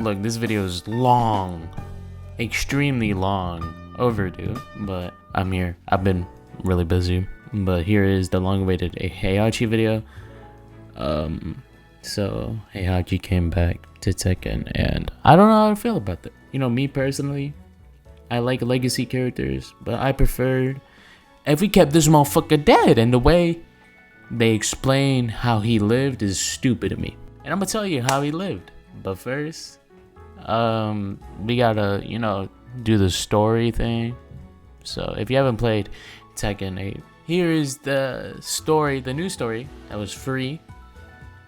Look, this video is long, extremely long, overdue, but I'm here. I've been really busy, but here is the long-awaited Heihachi video. So Heihachi came back to Tekken, and I don't know how I feel about that. You know, me personally, I like legacy characters, but I preferred if we kept this motherfucker dead, and the way they explain how he lived is stupid to me. And I'm gonna tell you how he lived. But first, we gotta, you know, do the story thing. So if you haven't played Tekken 8, here is the story, the new story that was free,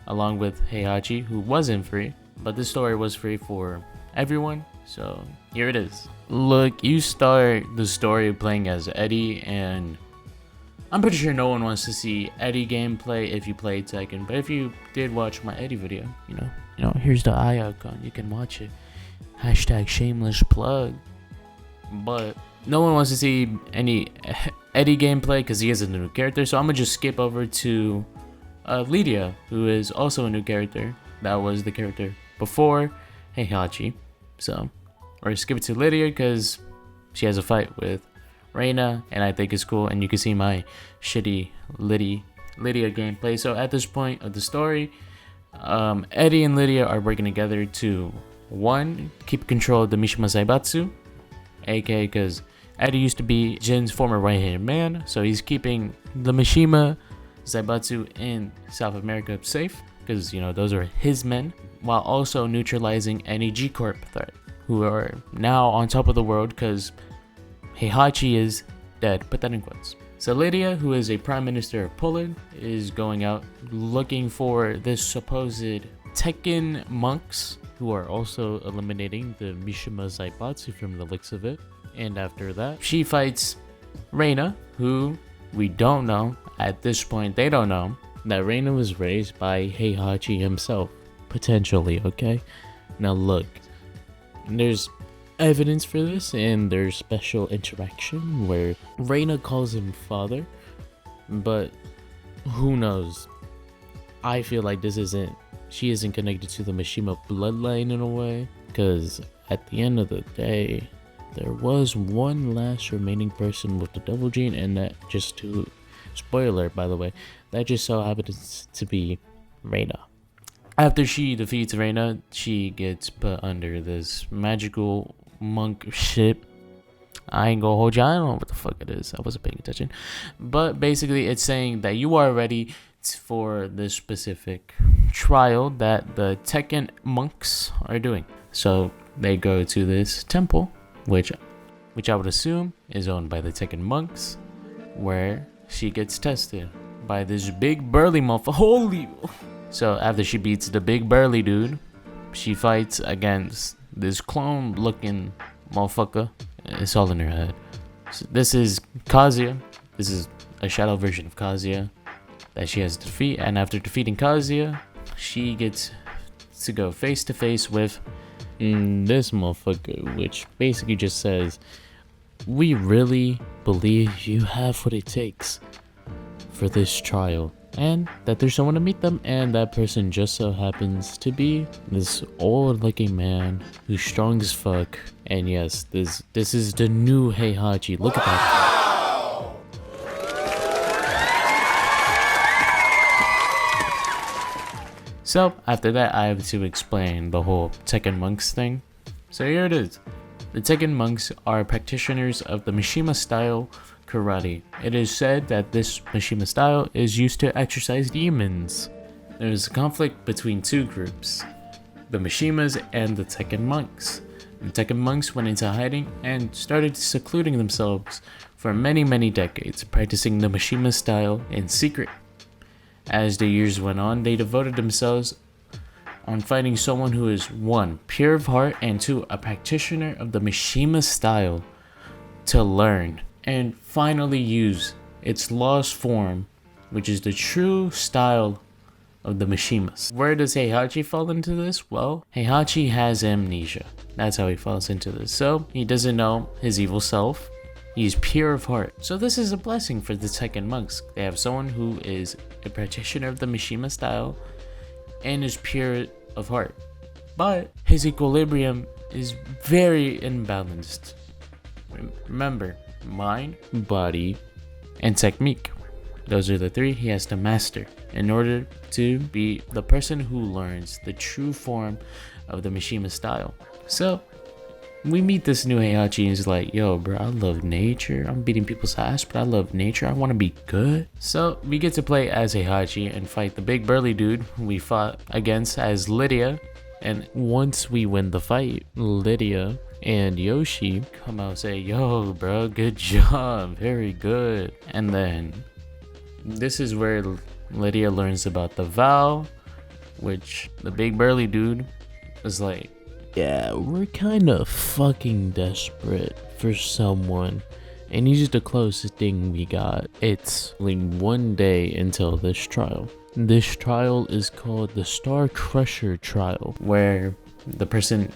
along with Heihachi, who wasn't free. But this story was free for everyone. So here it is. Look, you start the story playing as Eddie, and I'm pretty sure no one wants to see Eddie gameplay if you played Tekken. But if you did watch my Eddie video, you know, here's the eye icon. You can watch it. Hashtag shameless plug. But no one wants to see any Eddie gameplay because he is a new character. So I'm gonna just skip over to Lydia, who is also a new character. That was the character before Heihachi. So we're skip it to Lydia because she has a fight with Reina, and I think it's cool, and you can see my shitty Lydia gameplay. So at this point of the story, Eddie and Lydia are working together to, one, keep control of the Mishima Zaibatsu, aka because Eddie used to be Jin's former right-handed man, so he's keeping the Mishima Zaibatsu in South America safe, because, you know, those are his men, while also neutralizing any G-Corp threat, who are now on top of the world because Heihachi is dead. Put that in quotes. So Lydia, who is a prime minister of Poland, is going out looking for this supposed Tekken monks, who are also eliminating the Mishima Zaibatsu from the looks of it. And after that, she fights Reina, who we don't know. At this point, they don't know that Reina was raised by Heihachi himself. Potentially, okay? Now look, there's evidence for this in their special interaction where Reina calls him father, but who knows? I feel like she isn't connected to the Mishima bloodline in a way, because at the end of the day, there was one last remaining person with the double gene, and that just to spoiler, by the way, that just so happens to be Reina. After she defeats Reina, she gets put under this magical monk ship. I ain't gonna hold you, I don't know what the fuck it is. I wasn't paying attention. But basically, it's saying that you are ready for this specific trial that the Tekken monks are doing. So they go to this temple, which I would assume is owned by the Tekken monks, where she gets tested by this big burly motherfucker. Holy! So after she beats the big burly dude, she fights against this clone looking motherfucker. It's all in her head. So this is Kazuya. This is a shadow version of Kazuya that she has to defeat. And after defeating Kazuya, she gets to go face to face with this motherfucker, which basically just says, we really believe you have what it takes for this trial, and that there's someone to meet them, and that person just so happens to be this old looking man who's strong as fuck. And yes, this is the new Heihachi. Look at that. So after that, I have to explain the whole Tekken monks thing. So here it is. The Tekken monks are practitioners of the Mishima style karate. It is said that this Mishima style is used to exorcise demons. There is a conflict between two groups, the Mishimas and the Tekken monks. The Tekken monks went into hiding and started secluding themselves for many decades, practicing the Mishima style in secret. As the years went on, they devoted themselves on finding someone who is, one, pure of heart, and two, a practitioner of the Mishima style to learn and finally use its lost form, which is the true style of the Mishimas. Where does Heihachi fall into this? Well, Heihachi has amnesia. That's how he falls into this. So he doesn't know his evil self. He's pure of heart. So this is a blessing for the Tekken monks. They have someone who is a practitioner of the Mishima style and is pure of heart. but his equilibrium is very imbalanced. Remember, mind, body, and technique. Those are the three he has to master in order to be the person who learns the true form of the Mishima style. So, we meet this new Heihachi and he's like, yo bro, I love nature. I'm beating people's ass, but I love nature. I want to be good. So, we get to play as Heihachi and fight the big burly dude who we fought against as Lydia. And once we win the fight, Lydia and Yoshi come out and say, yo bro, good job, very good. And then this is where Lydia learns about the vow, which the big burly dude is like, yeah, we're kind of fucking desperate for someone, and he's the closest thing we got. It's only one day until this trial. This trial is called the Star Crusher trial, where the person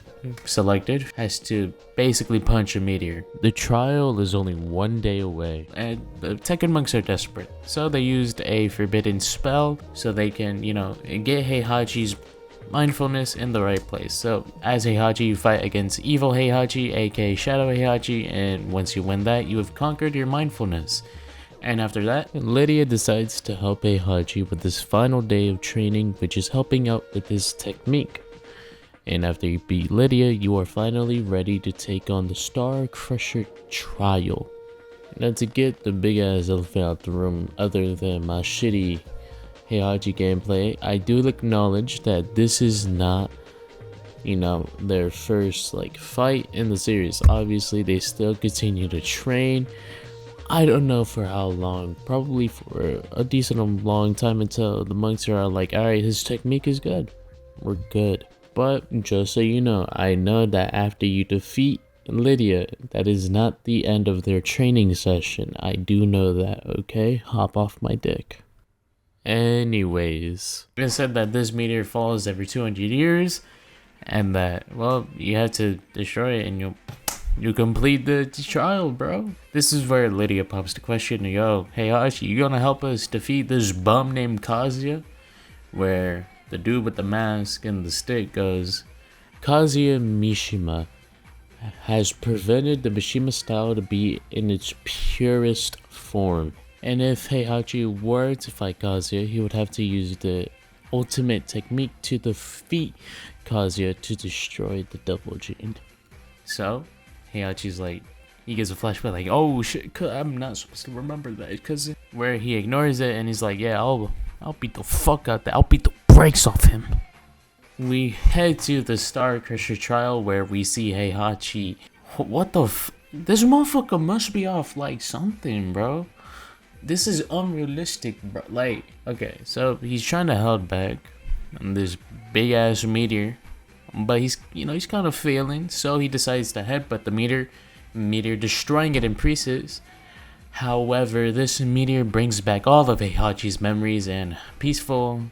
selected has to basically punch a meteor. The trial is only one day away, and the Tekken monks are desperate, so they used a forbidden spell so they can, get Heihachi's mindfulness in the right place. So as Heihachi, you fight against evil Heihachi, aka Shadow Heihachi, and once you win that, you have conquered your mindfulness. And after that, Lydia decides to help Heihachi with this final day of training, which is helping out with his technique. And after you beat Lydia, you are finally ready to take on the Star Crusher trial. Now, to get the big ass elephant out the room, other than my shitty Heihachi gameplay, I do acknowledge that this is not, their first fight in the series. Obviously, they still continue to train. I don't know for how long, probably for a decent long time, until the monks are like, alright, his technique is good, we're good. But just so you know, I know that after you defeat Lydia, that is not the end of their training session. I do know that, okay? Hop off my dick. Anyways, it said that this meteor falls every 200 years, and that, well, you have to destroy it and you complete the trial, bro. This is where Lydia pops the question, yo, Heihachi, you gonna help us defeat this bum named Kazuya? Where the dude with the mask and the stick goes, Kazuya Mishima has prevented the Mishima style to be in its purest form. And if Heihachi were to fight Kazuya, he would have to use the ultimate technique to defeat Kazuya to destroy the double gene. So, Heihachi's like, he gets a flashback like, oh shit, I'm not supposed to remember that, because where he ignores it and he's like, yeah, I'll beat the fuck out that, I'll beat the brakes off him. We head to the Star Crusher trial where we see Heihachi. What the this motherfucker must be off something, bro. This is unrealistic, bro. Okay, so he's trying to hold back on this big ass meteor, but he's kind of failing, so he decides to headbutt the meteor destroying it in pieces. However, this meteor brings back all of Heihachi's memories, and peaceful,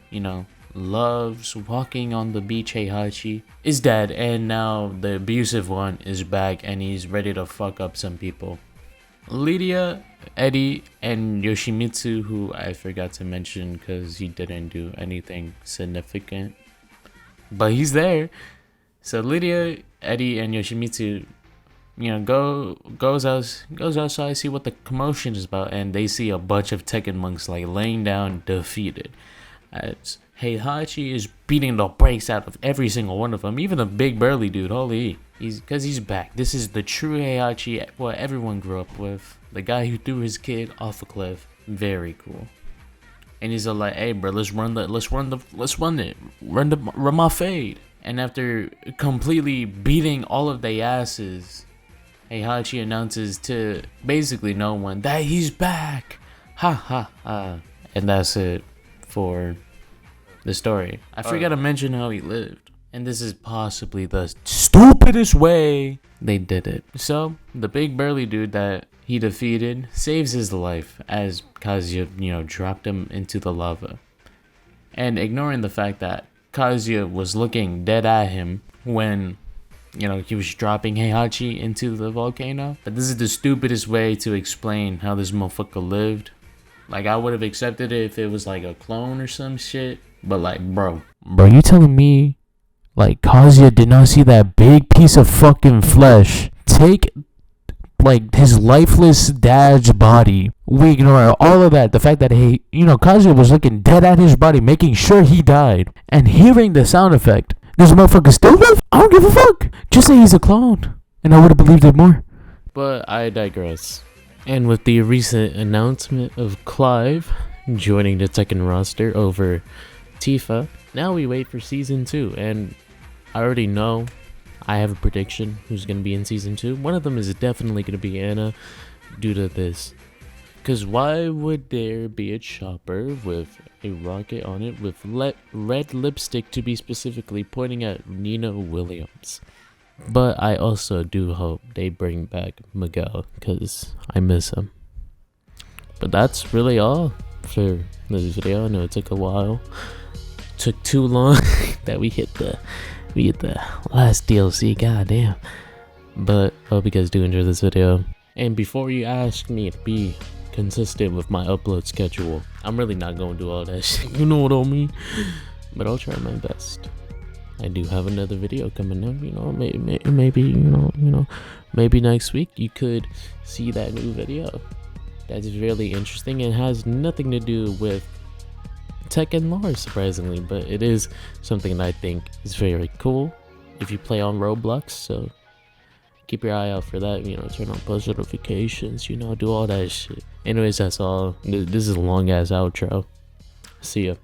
loves walking on the beach Heihachi is dead, and now the abusive one is back and he's ready to fuck up some people. Lydia, Eddie, and Yoshimitsu, who I forgot to mention because he didn't do anything significant, but he's there. So Lydia, Eddie, and Yoshimitsu, goes outside, see what the commotion is about, and they see a bunch of Tekken monks laying down defeated. As Heihachi is beating the brakes out of every single one of them, even the big burly dude. Holy, he's back. This is the true Heihachi, what everyone grew up with. The guy who threw his kid off a cliff. Very cool. And he's like, hey bro, run my fade. And after completely beating all of their asses, Heihachi announces to basically no one that he's back. Ha ha ha. And that's it for the story. I forgot to mention how he lived. And this is possibly the stupidest way they did it. So, the big burly dude that he defeated saves his life as Kazuya, dropped him into the lava. And ignoring the fact that Kazuya was looking dead at him when, he was dropping Heihachi into the volcano. But this is the stupidest way to explain how this motherfucker lived. I would have accepted it if it was a clone or some shit. But bro, you telling me Like, Kazuya did not see that big piece of fucking flesh take, like, his lifeless dad's body. We ignore all of that. The fact that Kazuya was looking dead at his body, making sure he died, and hearing the sound effect. This motherfucker still live? I don't give a fuck. Just say he's a clone, and I would have believed it more. But I digress. And with the recent announcement of Clive joining the Tekken roster over Tifa, now we wait for Season 2, and I already know, I have a prediction who's going to be in Season 2. One of them is definitely going to be Anna, due to this. Because why would there be a chopper with a rocket on it with red lipstick, to be specifically, pointing at Nina Williams? But I also do hope they bring back Miguel, because I miss him. But that's really all for this video. I know it took a while. Took too long that we hit the last DLC, goddamn. But I hope you guys do enjoy this video. And before you ask me to be consistent with my upload schedule, I'm really not gonna do all that shit, you know what I mean? But I'll try my best. I do have another video coming up, maybe next week you could see that new video. That's really interesting and has nothing to do with Tekken lore, surprisingly, but it is something that I think is very cool if you play on Roblox, so keep your eye out for that, turn on post notifications, do all that shit. Anyways, that's all. This is a long ass outro. See ya.